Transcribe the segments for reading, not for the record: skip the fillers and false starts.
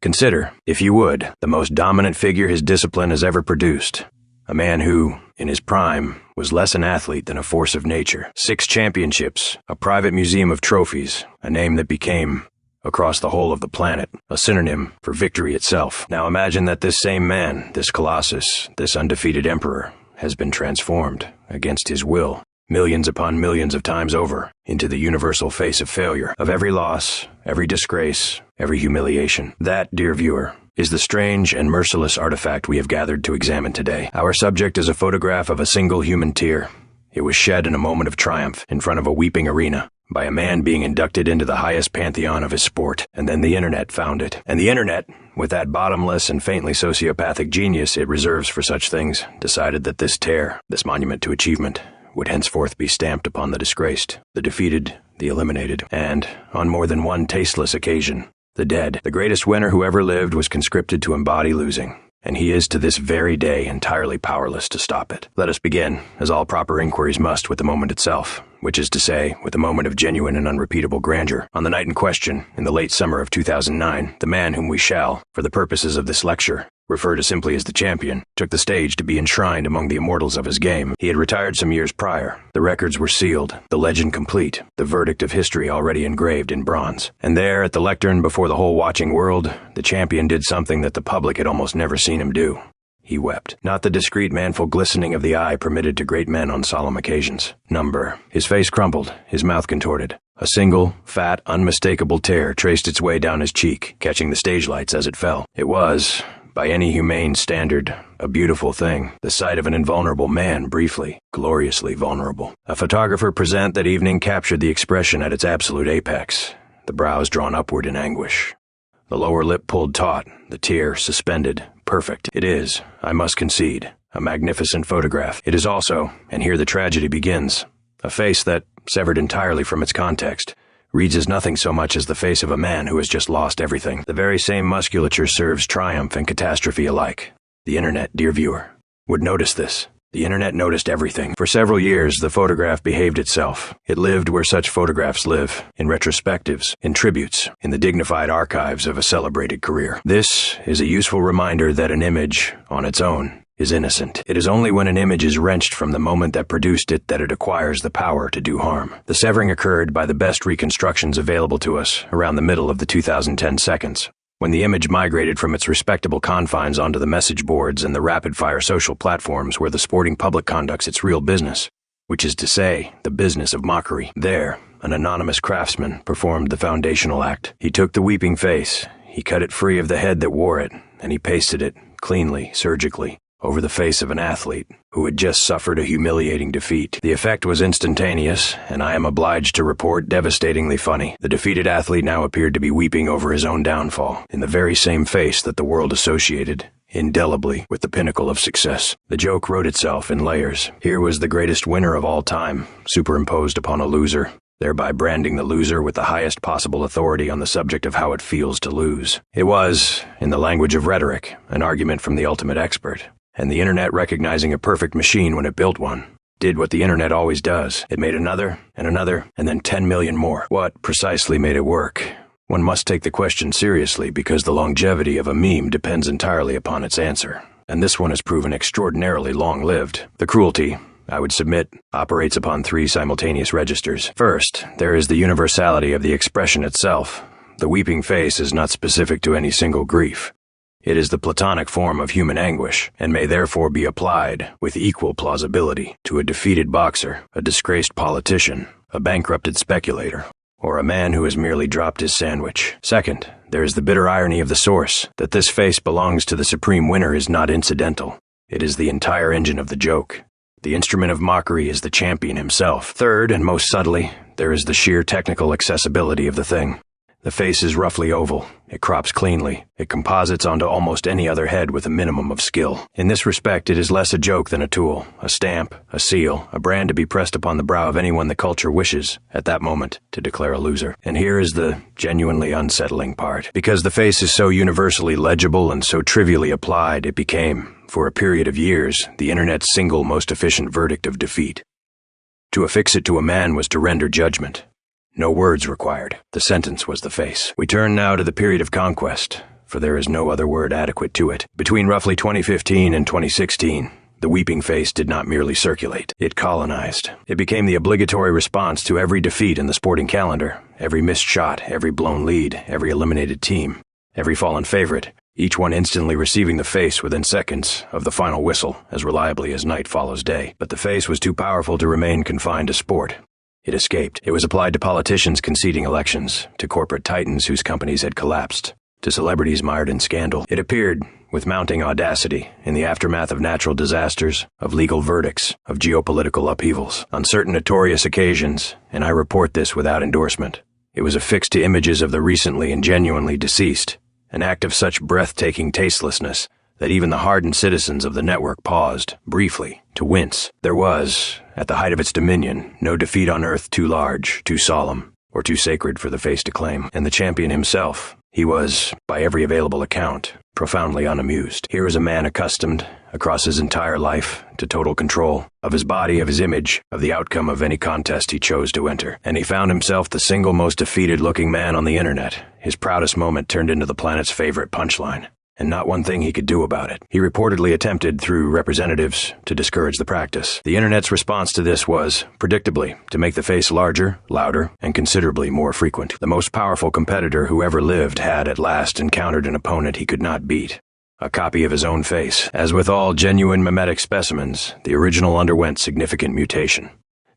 Consider, if you would, the most dominant figure his discipline has ever produced. A man who, in his prime, was less an athlete than a force of nature. 6 championships, a private museum of trophies, a name that became, across the whole of the planet, a synonym for victory itself. Now imagine that this same man, this colossus, this undefeated emperor, has been transformed, against his will, millions upon millions of times over, into the universal face of failure, of every loss, every disgrace, every humiliation. That, dear viewer, is the strange and merciless artifact we have gathered to examine today. Our subject is a photograph of a single human tear. It was shed in a moment of triumph in front of a weeping arena by a man being inducted into the highest pantheon of his sport. And then the internet found it. And the internet, with that bottomless and faintly sociopathic genius it reserves for such things, decided that this tear, this monument to achievement, would henceforth be stamped upon the disgraced, the defeated, the eliminated, and, on more than one tasteless occasion, the dead. The greatest winner who ever lived was conscripted to embody losing, and he is to this very day entirely powerless to stop it. Let us begin, as all proper inquiries must, with the moment itself, which is to say, with a moment of genuine and unrepeatable grandeur. On the night in question, in the late summer of 2009, the man whom we shall, for the purposes of this lecture, refer to simply as the champion, took the stage to be enshrined among the immortals of his game. He had retired some years prior. The records were sealed, the legend complete, the verdict of history already engraved in bronze. And there, at the lectern before the whole watching world, the champion did something that the public had almost never seen him do. He wept. Not the discreet, manful glistening of the eye permitted to great men on solemn occasions. Number. His face crumpled, his mouth contorted. A single, fat, unmistakable tear traced its way down his cheek, catching the stage lights as it fell. It was, by any humane standard, a beautiful thing. The sight of an invulnerable man, briefly, gloriously vulnerable. A photographer present that evening captured the expression at its absolute apex, the brows drawn upward in anguish, the lower lip pulled taut, the tear suspended, perfect. It is, I must concede, a magnificent photograph. It is also, and here the tragedy begins, a face that, severed entirely from its context, reads as nothing so much as the face of a man who has just lost everything. The very same musculature serves triumph and catastrophe alike. The internet, dear viewer, would notice this. The internet noticed everything. For several years, the photograph behaved itself. It lived where such photographs live, in retrospectives, in tributes, in the dignified archives of a celebrated career. This is a useful reminder that an image, on its own, is innocent. It is only when an image is wrenched from the moment that produced it that it acquires the power to do harm. The severing occurred by the best reconstructions available to us around the middle of the 2010 seconds, when the image migrated from its respectable confines onto the message boards and the rapid-fire social platforms where the sporting public conducts its real business, which is to say, the business of mockery. There, an anonymous craftsman performed the foundational act. He took the weeping face, he cut it free of the head that wore it, and he pasted it, cleanly, surgically, over the face of an athlete who had just suffered a humiliating defeat. The effect was instantaneous, and I am obliged to report devastatingly funny. The defeated athlete now appeared to be weeping over his own downfall, in the very same face that the world associated, indelibly, with the pinnacle of success. The joke wrote itself in layers. Here was the greatest winner of all time, superimposed upon a loser, thereby branding the loser with the highest possible authority on the subject of how it feels to lose. It was, in the language of rhetoric, an argument from the ultimate expert. And the internet, recognizing a perfect machine when it built one, did what the internet always does. It made another, and then 10 million more. What precisely made it work? One must take the question seriously because the longevity of a meme depends entirely upon its answer. And this one has proven extraordinarily long-lived. The cruelty, I would submit, operates upon 3 simultaneous registers. First, there is the universality of the expression itself. The weeping face is not specific to any single grief. It is the platonic form of human anguish, and may therefore be applied, with equal plausibility, to a defeated boxer, a disgraced politician, a bankrupted speculator, or a man who has merely dropped his sandwich. Second, there is the bitter irony of the source, that this face belongs to the supreme winner is not incidental. It is the entire engine of the joke. The instrument of mockery is the champion himself. Third, and most subtly, there is the sheer technical accessibility of the thing. The face is roughly oval, it crops cleanly, it composites onto almost any other head with a minimum of skill. In this respect, it is less a joke than a tool, a stamp, a seal, a brand to be pressed upon the brow of anyone the culture wishes, at that moment, to declare a loser. And here is the genuinely unsettling part. Because the face is so universally legible and so trivially applied, it became, for a period of years, the internet's single most efficient verdict of defeat. To affix it to a man was to render judgment. No words required. The sentence was the face. We turn now to the period of conquest. for there is no other word adequate to it. Between roughly 2015 and 2016, the weeping face did not merely circulate, it colonized. It became the obligatory response to every defeat in the sporting calendar, every missed shot, every blown lead, every eliminated team, every fallen favorite, each one instantly receiving the face within seconds of the final whistle, as reliably as night follows day. But the face was too powerful to remain confined to sport. It escaped. It was applied to politicians conceding elections, to corporate titans whose companies had collapsed, to celebrities mired in scandal. It appeared, with mounting audacity, in the aftermath of natural disasters, of legal verdicts, of geopolitical upheavals. On certain notorious occasions, and I report this without endorsement, it was affixed to images of the recently and genuinely deceased, an act of such breathtaking tastelessness that even the hardened citizens of the network paused, briefly, to wince. There was, at the height of its dominion, no defeat on earth too large, too solemn, or too sacred for the face to claim. And the champion himself, he was, by every available account, profoundly unamused. Here is a man accustomed, across his entire life, to total control of his body, of his image, of the outcome of any contest he chose to enter. And he found himself the single most defeated-looking man on the internet. His proudest moment turned into the planet's favorite punchline. And not one thing he could do about it. He reportedly attempted, through representatives, to discourage the practice. The internet's response to this was, predictably, to make the face larger, louder, and considerably more frequent. The most powerful competitor who ever lived had at last encountered an opponent he could not beat. A copy of his own face. As with all genuine mimetic specimens, the original underwent significant mutation.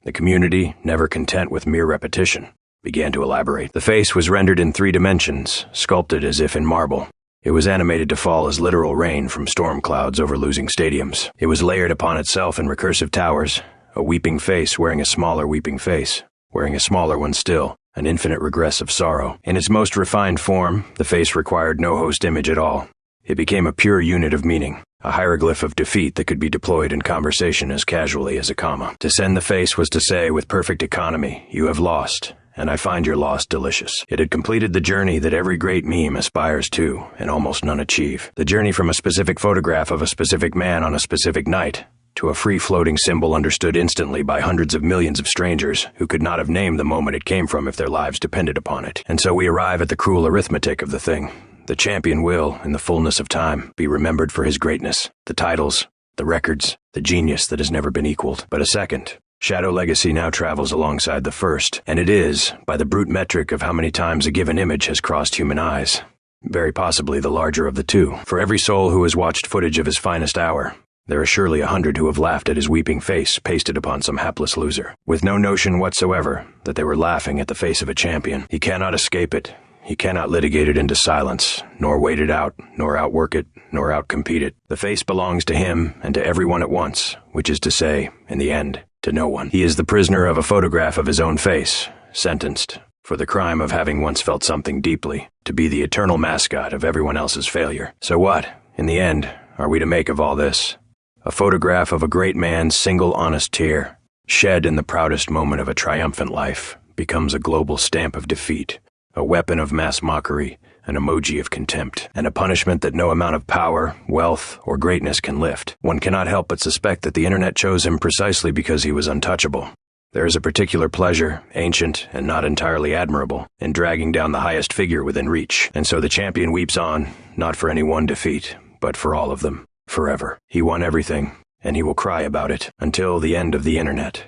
The community, never content with mere repetition, began to elaborate. The face was rendered in 3 dimensions, sculpted as if in marble. It was animated to fall as literal rain from storm clouds over losing stadiums. It was layered upon itself in recursive towers, a weeping face wearing a smaller weeping face, wearing a smaller one still, an infinite regress of sorrow. In its most refined form, the face required no host image at all. It became a pure unit of meaning, a hieroglyph of defeat that could be deployed in conversation as casually as a comma. To send the face was to say with perfect economy, "You have lost, and I find your loss delicious." It had completed the journey that every great meme aspires to, and almost none achieve. The journey from a specific photograph of a specific man on a specific night, to a free-floating symbol understood instantly by hundreds of millions of strangers who could not have named the moment it came from if their lives depended upon it. And so we arrive at the cruel arithmetic of the thing. The champion will, in the fullness of time, be remembered for his greatness, the titles, the records, the genius that has never been equaled. But a second, shadow legacy now travels alongside the first, and it is, by the brute metric of how many times a given image has crossed human eyes, very possibly the larger of the two. For every soul who has watched footage of his finest hour, there are surely 100 who have laughed at his weeping face pasted upon some hapless loser, with no notion whatsoever that they were laughing at the face of a champion. He cannot escape it. He cannot litigate it into silence, nor wait it out, nor outwork it, nor outcompete it. The face belongs to him and to everyone at once, which is to say, in the end, to no one. He is the prisoner of a photograph of his own face, sentenced, for the crime of having once felt something deeply, to be the eternal mascot of everyone else's failure. So what, in the end, are we to make of all this? A photograph of a great man's single honest tear, shed in the proudest moment of a triumphant life, becomes a global stamp of defeat, a weapon of mass mockery, an emoji of contempt, and a punishment that no amount of power, wealth, or greatness can lift. One cannot help but suspect that the internet chose him precisely because he was untouchable. There is a particular pleasure, ancient and not entirely admirable, in dragging down the highest figure within reach. And so the champion weeps on, not for any one defeat, but for all of them, forever. He won everything, and he will cry about it until the end of the internet.